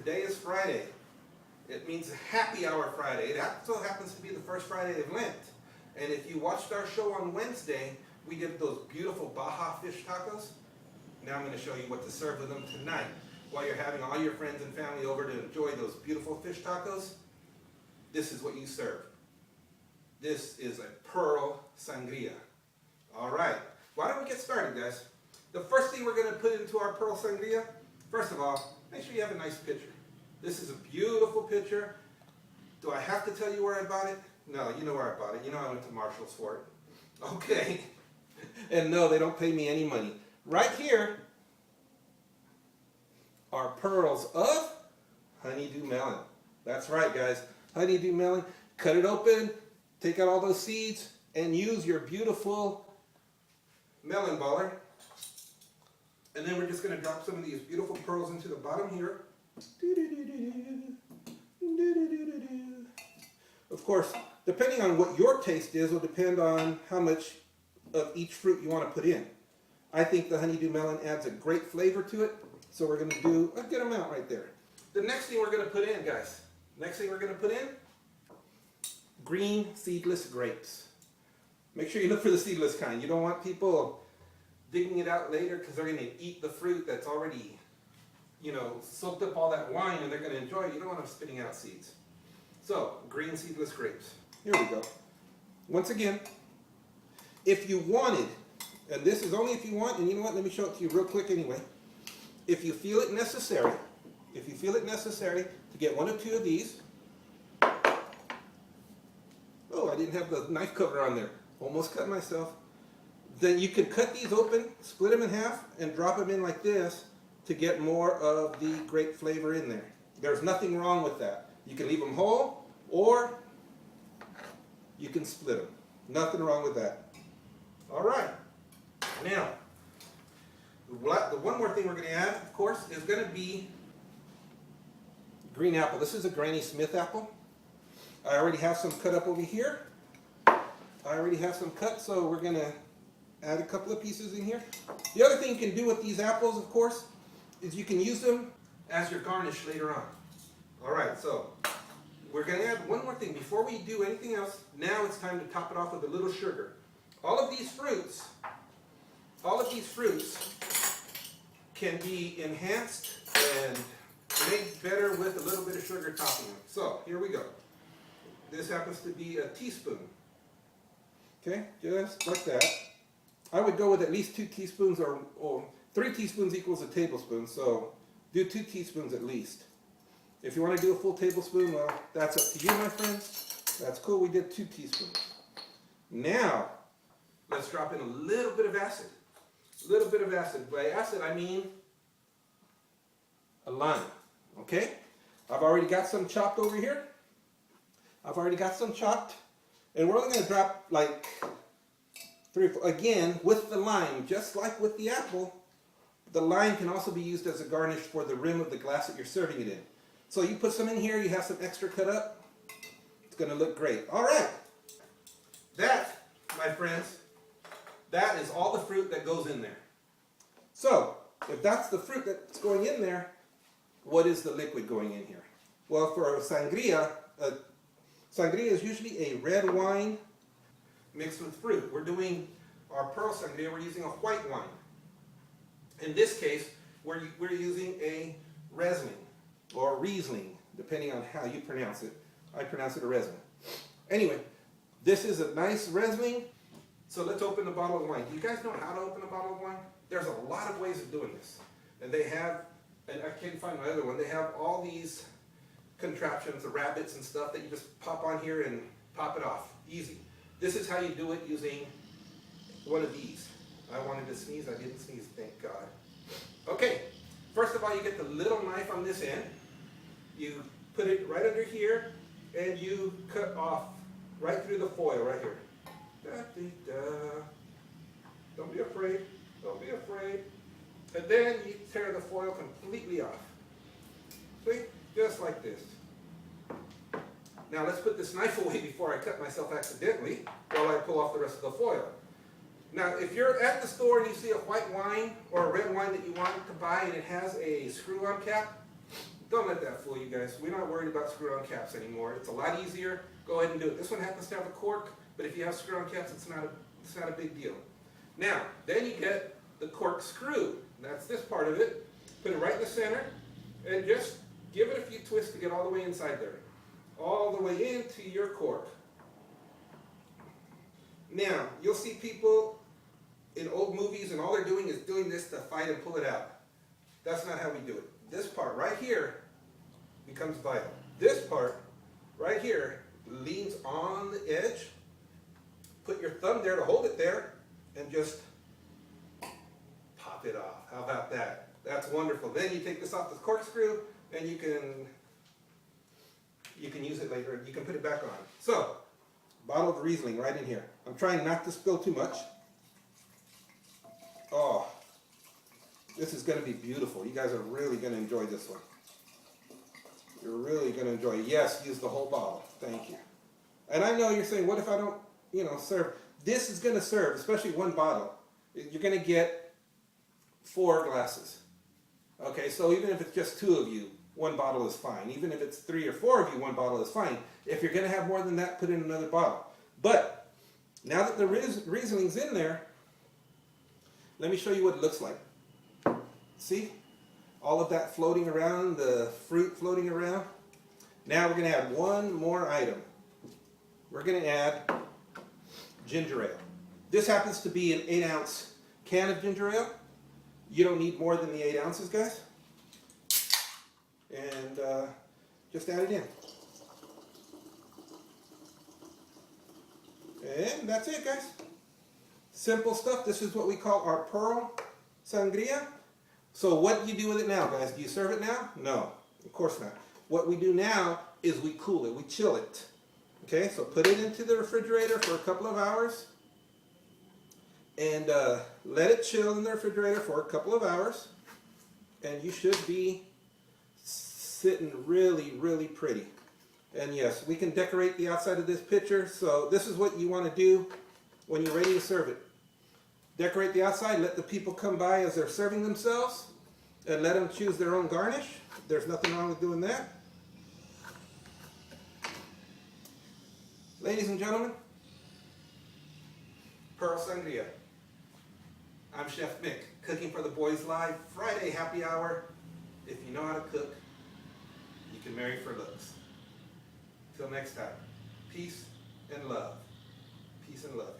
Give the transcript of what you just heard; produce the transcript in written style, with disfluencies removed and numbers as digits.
today is Friday. It means Happy Hour Friday. It also happens to be the first Friday of Lent. And if you watched our show on Wednesday, we did those beautiful Baja fish tacos. Now I'm going to show you what to serve with them tonight. While you're having all your friends and family over to enjoy those beautiful fish tacos, this is what you serve. This is a Pearl Sangria. All right, why don't we get started, guys? The first thing we're going to put into our Pearl Sangria, first of all, make sure you have a nice pitcher. This is a beautiful pitcher. Do I have to tell you where I bought it? No, you know where I bought it. You know I went to Marshall's for it. Okay. And no, they don't pay me any money. Right here are pearls of honeydew melon. That's right, guys. Honeydew melon. Cut it open, take out all those seeds, and use your beautiful melon baller. And then we're just going to drop some of these beautiful pearls into the bottom here. Of course, depending on what your taste is will depend on how much of each fruit you want to put in. I think the honeydew melon adds a great flavor to it, so we're going to do a good amount right there. The next thing we're going to put in, guys, green seedless grapes. Make sure you look for the seedless kind. You don't want people digging it out later because they're going to eat the fruit that's already, soaked up all that wine and they're going to enjoy it. You don't want them spitting out seeds. So, green seedless grapes. Here we go. Once again, if you wanted, and this is only if you want, and you know what, let me show it to you real quick anyway. If you feel it necessary to get one or two of these, oh, I didn't have the knife cover on there. Almost cut myself. Then you can cut these open, split them in half, and drop them in like this to get more of the grape flavor in there. There's nothing wrong with that. You can leave them whole, or you can split them. Nothing wrong with that. All right. Now, the one more thing we're going to add, of course, is going to be green apple. This is a Granny Smith apple. I already have some cut up over here. So we're going to add a couple of pieces in here. The other thing you can do with these apples, of course, is you can use them as your garnish later on. All right, so we're going to add one more thing. Before we do anything else, now it's time to top it off with a little sugar. All of these fruits can be enhanced and made better with a little bit of sugar topping them. So, here we go. This happens to be a teaspoon. Okay, just like that. I would go with at least 2 teaspoons or 3 teaspoons equals a tablespoon, so do 2 teaspoons at least. If you want to do a full tablespoon, well, that's up to you, my friends. That's cool, we did 2 teaspoons. Now, let's drop in a little bit of acid. By acid, I mean a lime, okay? I've already got some chopped over here. And we're only going to drop like 3 or 4, again, with the lime, just like with the apple. The lime can also be used as a garnish for the rim of the glass that you're serving it in. So you put some in here, you have some extra cut up. It's going to look great. All right. That, my friends, that is all the fruit that goes in there. So, if that's the fruit that's going in there, what is the liquid going in here? Well, for a sangria, sangria is usually a red wine mixed with fruit. We're doing our Pearl Sangria, we're using a white wine. In this case, we're using a Riesling, or Riesling, depending on how you pronounce it. I pronounce it a Riesling. Anyway, this is a nice Riesling. So let's open the bottle of wine. Do you guys know how to open a bottle of wine? There's a lot of ways of doing this. And they have, and I can't find my other one, they have all these contraptions, the rabbits and stuff that you just pop on here and pop it off. Easy. This is how you do it using one of these. I wanted to sneeze, I didn't sneeze, thank God. Okay, first of all, you get the little knife on this end. You put it right under here, and you cut off right through the foil right here. Don't be afraid. And then you tear the foil completely off. See? Just like this. Now let's put this knife away before I cut myself accidentally while I pull off the rest of the foil. Now if you're at the store and you see a white wine or a red wine that you want to buy and it has a screw-on cap, Don't let that fool you guys. We're not worried about screw-on caps anymore. It's a lot easier. Go ahead and do it. This one happens to have a cork, but if you have screw-on caps, it's not a big deal. Now, then you get the cork screw. That's this part of it. Put it right in the center, and just give it a few twists to get all the way inside there. All the way into your cork. Now, you'll see people in old movies, and all they're doing is doing this to fight and pull it out. That's not how we do it. This part right here becomes vital. This part right here leans on the edge. Put your thumb there to hold it there, and just pop it off. How about that? That's wonderful. Then you take this off the corkscrew, and you can use it later. You can put it back on. So, bottle of Riesling right in here. I'm trying not to spill too much. Oh, this is going to be beautiful. You guys are really going to enjoy this one. You're really going to enjoy it. Yes, use the whole bottle. Thank you. And I know you're saying, what if I don't, serve? This is going to serve, especially one bottle. You're going to get 4 glasses. Okay, so even if it's just 2 of you, 1 bottle is fine. Even if it's 3 or 4 of you, 1 bottle is fine. If you're going to have more than that, put in another bottle. But now that the Riesling's in there, let me show you what it looks like. See? All of that floating around, the fruit floating around. Now we're going to add one more item. We're going to add ginger ale. This happens to be an 8-ounce can of ginger ale. You don't need more than the 8 ounces, guys. And just add it in. And that's it, guys. Simple stuff. This is what we call our Pearl Sangria. So what do you do with it now, guys? Do you serve it now? No, of course not. What we do now is we cool it. We chill it. Okay, so put it into the refrigerator for a couple of hours. And let it chill in the refrigerator for a couple of hours. And you should be sitting really, really pretty. And yes, we can decorate the outside of this pitcher. So this is what you want to do when you're ready to serve it. Decorate the outside, let the people come by as they're serving themselves, and let them choose their own garnish. There's nothing wrong with doing that. Ladies and gentlemen, Pearl Sangria. I'm Chef Mick, cooking for the boys live, Friday happy hour. If you know how to cook, you can marry for looks. Till next time, peace and love. Peace and love, guys.